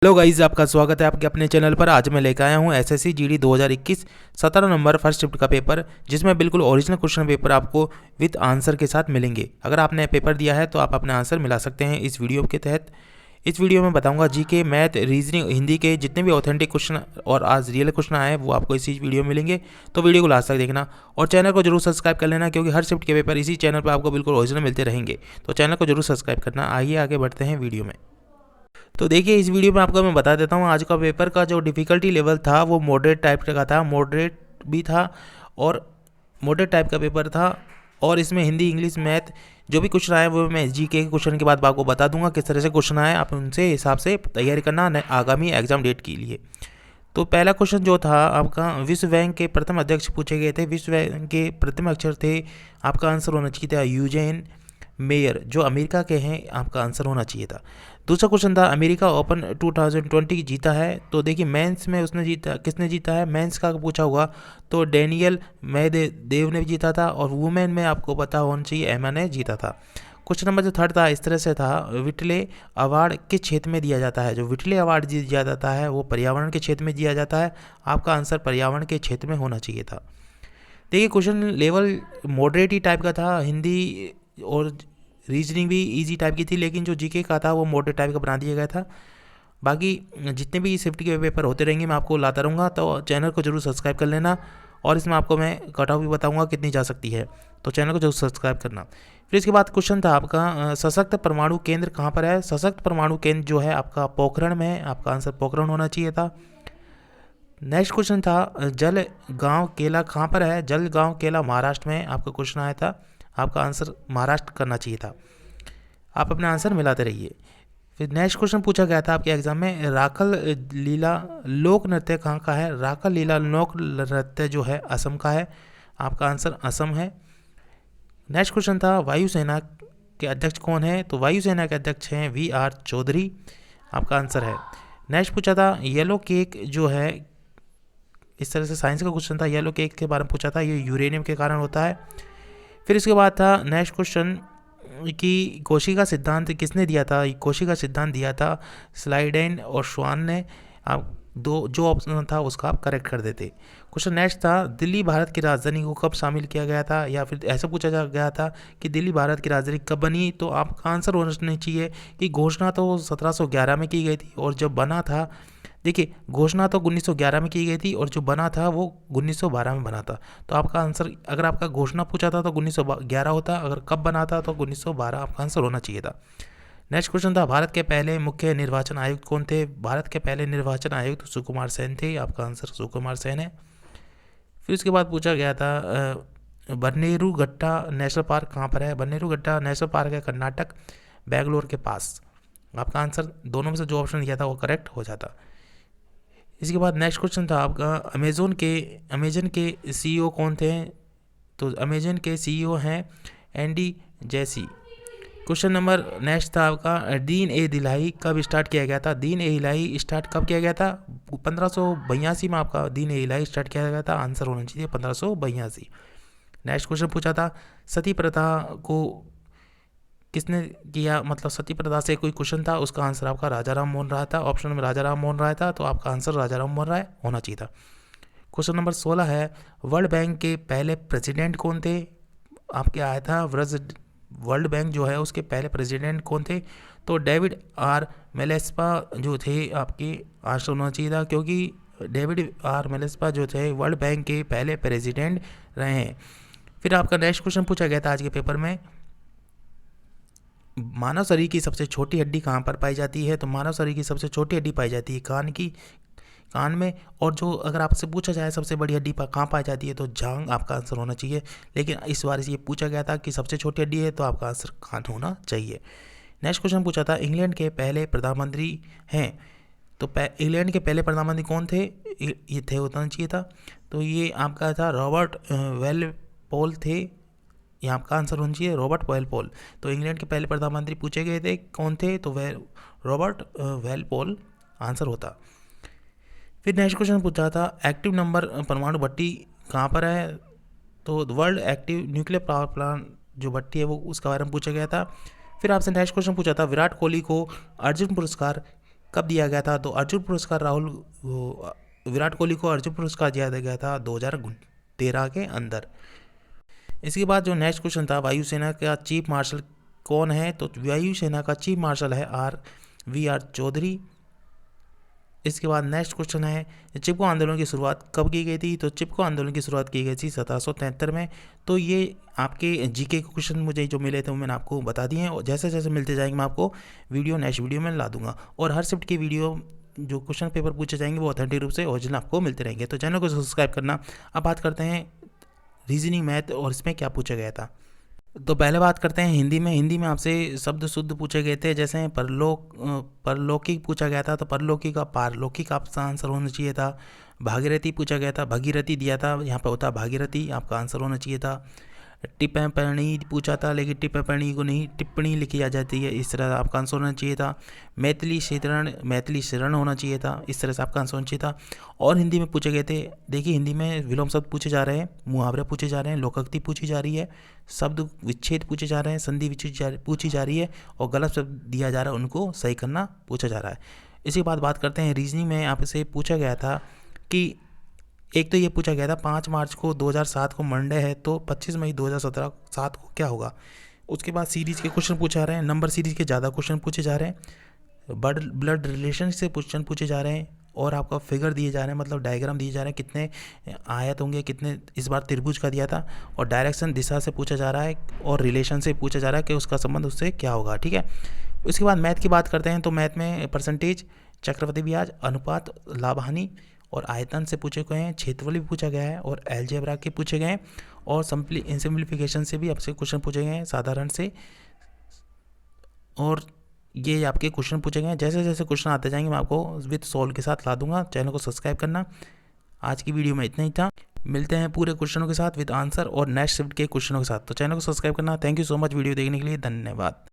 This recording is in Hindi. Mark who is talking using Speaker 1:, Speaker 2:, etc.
Speaker 1: हेलो गाइस, आपका स्वागत है आपके अपने चैनल पर। आज मैं लेकर आया हूं SSC GD 2021 17 number first shift का पेपर, जिसमें बिल्कुल ओरिजिनल क्वेश्चन पेपर आपको विद आंसर के साथ मिलेंगे। अगर आपने पेपर दिया है तो आप अपने आंसर मिला सकते हैं इस वीडियो के तहत। इस वीडियो में बताऊंगा जीके, मैथ, रीजनिंग, हिंदी के जितने भी ऑथेंटिक क्वेश्चन और आज रियल क्वेश्चन आए वो आपको इसी वीडियो में मिलेंगे। तो वीडियो को लास्ट तक देखना और चैनल को जरूर सब्सक्राइब कर लेना, क्योंकि हर शिफ्ट के पेपर इसी चैनल पर आपको बिल्कुल ओरिजिनल मिलते रहेंगे। तो चैनल को जरूर सब्सक्राइब करना। आइए आगे बढ़ते हैं वीडियो में। तो देखिए, इस वीडियो में आपको मैं बता देता हूँ आज का पेपर का जो डिफ़िकल्टी लेवल था वो मॉडरेट टाइप का था, मॉडरेट भी था और मॉडरेट टाइप का पेपर था। और इसमें हिंदी, इंग्लिश, मैथ जो भी क्वेश्चन आए वो मैं जीके के क्वेश्चन के बाद आपको बता दूंगा किस तरह से क्वेश्चन आए। आप उनसे हिसाब से तैयारी करना आगामी एग्जाम डेट के लिए। तो पहला क्वेश्चन जो था आपका, विश्व बैंक के प्रथम अध्यक्ष पूछे गए थे। विश्व बैंक के प्रथम अक्षर थे, आपका आंसर होना चाहिए था यूजेन मेयर, जो अमेरिका के हैं, आपका आंसर होना चाहिए था। दूसरा क्वेश्चन था, अमेरिका ओपन 2020 जीता है। तो देखिए, मेंस में उसने जीता, किसने जीता है, मेंस का पूछा होगा तो डेनियल मेदवेदेव ने जीता था। और वुमेन में आपको पता होना चाहिए एमा ने जीता था। क्वेश्चन नंबर जो थर्ड था इस तरह से था, विटले अवार्ड किस क्षेत्र में दिया जाता है। जो विटले अवार्ड दिया जाता है वो पर्यावरण के क्षेत्र में दिया जाता है। आपका आंसर पर्यावरण के क्षेत्र में होना चाहिए था। देखिए, क्वेश्चन लेवल मॉडरेट ही टाइप का था, हिंदी और रीजनिंग भी इजी टाइप की थी, लेकिन जो जीके का था वो मॉडरेट टाइप का बना दिया गया था। बाकी जितने भी सेफ्टी के पेपर होते रहेंगे मैं आपको लाता रहूँगा, तो चैनल को जरूर सब्सक्राइब कर लेना। और इसमें आपको मैं कट ऑफ भी बताऊँगा कितनी जा सकती है, तो चैनल को जरूर सब्सक्राइब करना। फिर इसके बाद क्वेश्चन था आपका, सशक्त परमाणु केंद्र कहाँ पर है। सशक्त परमाणु केंद्र जो है आपका पोखरण में है। आपका आंसर पोखरण होना चाहिए था। नेक्स्ट क्वेश्चन था, जल गांव केला कहाँ पर है। जल गांव केला महाराष्ट्र में आपका क्वेश्चन आया था। आपका आंसर महाराष्ट्र करना चाहिए था। आप अपना आंसर मिलाते रहिए। फिर नेक्स्ट क्वेश्चन पूछा गया था आपके एग्जाम में, राखल लीला लोक नृत्य कहाँ का है। राखल लीला लोक नृत्य जो है असम का है। आपका आंसर असम है। नेक्स्ट क्वेश्चन था, वायुसेना के अध्यक्ष कौन है। तो वायुसेना के अध्यक्ष हैं VR चौधरी। आपका आंसर है। नेक्स्ट पूछा था, येलो केक जो है, इस तरह से साइंस का क्वेश्चन था, येलो केक के बारे में पूछा था, ये यूरेनियम के कारण होता है। फिर इसके बाद था नेक्स्ट क्वेश्चन कि कोशिका सिद्धांत किसने दिया था। कोशिका सिद्धांत दिया था स्लाइडेन और श्वान ने। आप दो जो ऑप्शन था उसका आप करेक्ट कर देते। क्वेश्चन नेक्स्ट था, दिल्ली भारत की राजधानी को कब शामिल किया गया था, या फिर ऐसा पूछा जा गया था कि दिल्ली भारत की राजधानी कब बनी। तो आपका आंसर होना चाहिए कि घोषणा तो 1711 में की गई थी, और जब बना था, देखिए घोषणा तो 1911 में की गई थी और जो बना था वो 1912 में बना था। तो आपका आंसर, अगर आपका घोषणा पूछा था तो 1911 होता, अगर कब बना था तो 1912 आपका आंसर होना चाहिए था। नेक्स्ट क्वेश्चन था, भारत के पहले मुख्य निर्वाचन आयुक्त कौन थे। भारत के पहले निर्वाचन आयुक्त सुकुमार सेन थे। आपका आंसर सुकुमार सेन है। फिर उसके बाद पूछा गया था, बन्नेरुघट्टा नेशनल पार्क कहाँ पर है। बन्नेरुघट्टा नेशनल पार्क है कर्नाटक, बेंगलोर के पास। आपका आंसर दोनों में से जो ऑप्शन दिया था वो करेक्ट हो जाता। इसके बाद नेक्स्ट क्वेश्चन था आपका, अमेजन के CEO कौन थे। तो अमेजन के CEO हैं एंडी जैसी। क्वेश्चन नंबर नेक्स्ट था आपका, दीन ए दिलाई कब स्टार्ट किया गया था। दीन ए इलाही स्टार्ट कब किया गया था। 1582 में आपका दीन ए इलाही स्टार्ट किया गया था। आंसर होना चाहिए 1582। नेक्स्ट क्वेश्चन पूछा था, सती प्रथा को किसने किया, मतलब सती प्रथा से कोई क्वेश्चन था, उसका आंसर आपका राजा राम मोहन राय था। ऑप्शन में राजा राम मोहन राय था, तो आपका आंसर राजा राम मोहन राय होना चाहिए था। क्वेश्चन नंबर 16 है, वर्ल्ड बैंक के पहले प्रेसिडेंट कौन थे। आपके आया था वर्ल्ड बैंक जो है उसके पहले प्रेसिडेंट कौन थे। तो डेविड R मेलेस्पा जो थे, आपके आंसर होना चाहिए था, क्योंकि डेविड R मेलेस्पा जो थे वर्ल्ड बैंक के पहले प्रेसिडेंट रहे हैं। फिर आपका नेक्स्ट क्वेश्चन पूछा गया था आज के पेपर में, मानव शरीर की सबसे छोटी हड्डी कहाँ पर पाई जाती है। तो मानव शरीर की सबसे छोटी हड्डी पाई जाती है कान में। और जो अगर आपसे पूछा जाए सबसे बड़ी हड्डी कहाँ पाई जाती है, तो जांग आपका आंसर होना चाहिए। लेकिन इस बार ये पूछा गया था कि सबसे छोटी हड्डी है, तो आपका आंसर कान होना चाहिए। नेक्स्ट क्वेश्चन पूछा था, इंग्लैंड के पहले प्रधानमंत्री हैं। तो इंग्लैंड के पहले प्रधानमंत्री कौन थे, ये थे होना चाहिए था। तो ये आपका था रॉबर्ट वेलपोल थे। यहाँ आपका आंसर होना चाहिए रॉबर्ट वेलपोल। तो इंग्लैंड के पहले प्रधानमंत्री पूछे गए थे कौन थे, तो वह रॉबर्ट वेलपोल आंसर होता। फिर नेक्स्ट क्वेश्चन पूछा था, एक्टिव नंबर परमाणु भट्टी कहाँ पर है। तो world active nuclear power plant जो भट्टी है वो उसका बारे में पूछा गया था। फिर आपसे नेक्स्ट क्वेश्चन पूछा था, विराट कोहली को अर्जुन पुरस्कार कब दिया गया था? तो अर्जुन पुरस्कार विराट कोहली को अर्जुन पुरस्कार दिया गया था 2013 के अंदर। इसके बाद जो नेक्स्ट क्वेश्चन था, वायुसेना का चीफ मार्शल कौन है? तो वायुसेना का चीफ मार्शल है वी आर चौधरी। इसके बाद नेक्स्ट क्वेश्चन है, चिपको आंदोलन की शुरुआत कब की गई थी? तो चिपको आंदोलन की शुरुआत की गई थी 1773 में। तो ये आपके जीके के क्वेश्चन मुझे जो मिले थे वो मैंने आपको बता दिए हैं, और जैसे जैसे मिलते जाएंगे मैं आपको नेक्स्ट वीडियो में ला दूंगा। और हर शिफ्ट की वीडियो जो क्वेश्चन पेपर पूछे जाएंगे वो ऑथेंटिक रूप से ओरिजिनल आपको मिलते रहेंगे। तो चैनल को सब्सक्राइब करना। अब बात करते हैं रीजनिंग मैथ और इसमें क्या पूछा गया था। तो पहले बात करते हैं हिंदी में आपसे शब्द शुद्ध पूछे गए थे। जैसे परलौकिक पूछा गया था, तो परलौकिक का पारलौकिक आपका आंसर होना चाहिए था। भागीरथी पूछा गया था, भगीरथी दिया था, यहाँ पर होता भागीरथी, आपका आंसर होना चाहिए था। टिप्पणी पूछा था, लेकिन टिप्पणी को नहीं टिप्पणी लिखी आ जाती है, इस तरह आपका आंसर होना चाहिए था। मैथिली शरण होना चाहिए था, इस तरह से आपका आंसर होना चाहिए था। और हिंदी में पूछे गए थे, देखिए हिंदी में विलोम शब्द पूछे जा रहे हैं, मुहावरे पूछे जा रहे हैं, लोकोक्ति पूछी जा रही है, शब्द विच्छेद पूछे जा रहे हैं, संधि विच्छेद पूछी जा रही है, और गलत शब्द दिया जा रहा है उनको सही करना पूछा जा रहा है। इसी बाद बात करते हैं रीजनिंग में आपसे पूछा गया था कि एक तो ये पूछा गया था 5 मार्च को 2007 को मंडे है, तो 25 मई 2017 को क्या होगा। उसके बाद सीरीज़ के क्वेश्चन पूछे जा रहे हैं, नंबर सीरीज़ के ज़्यादा क्वेश्चन पूछे जा रहे हैं, ब्लड रिलेशन से क्वेश्चन पूछे जा रहे हैं, और आपका फिगर दिए जा रहे हैं, मतलब डायग्राम दिए जा रहे हैं, कितने आयत होंगे, कितने, इस बार त्रिभुज का दिया था, और डायरेक्शन दिशा से पूछा जा रहा है, और रिलेशन से पूछा जा रहा है कि उसका संबंध उससे क्या होगा। ठीक है। उसके बाद मैथ की बात करते हैं, तो मैथ में परसेंटेज, चक्रवृद्धि ब्याज, अनुपात, लाभ हानि और आयतन से पूछे गए हैं, क्षेत्रफल भी पूछा गया है, और अलजेब्रा के पूछे गए हैं, और सिंप्लीफिकेशन से भी आपसे क्वेश्चन पूछे गए हैं, साधारण से। और ये आपके क्वेश्चन पूछे गए हैं। जैसे जैसे क्वेश्चन आते जाएंगे मैं आपको विद सॉल्व के साथ ला दूंगा। चैनल को सब्सक्राइब करना। आज की वीडियो में इतना ही था, मिलते हैं पूरे क्वेश्चनों के साथ विद आंसर और नेक्स्ट शिफ्ट के क्वेश्चनों के साथ। तो चैनल को सब्सक्राइब करना। Thank you so much video देखने के लिए, धन्यवाद।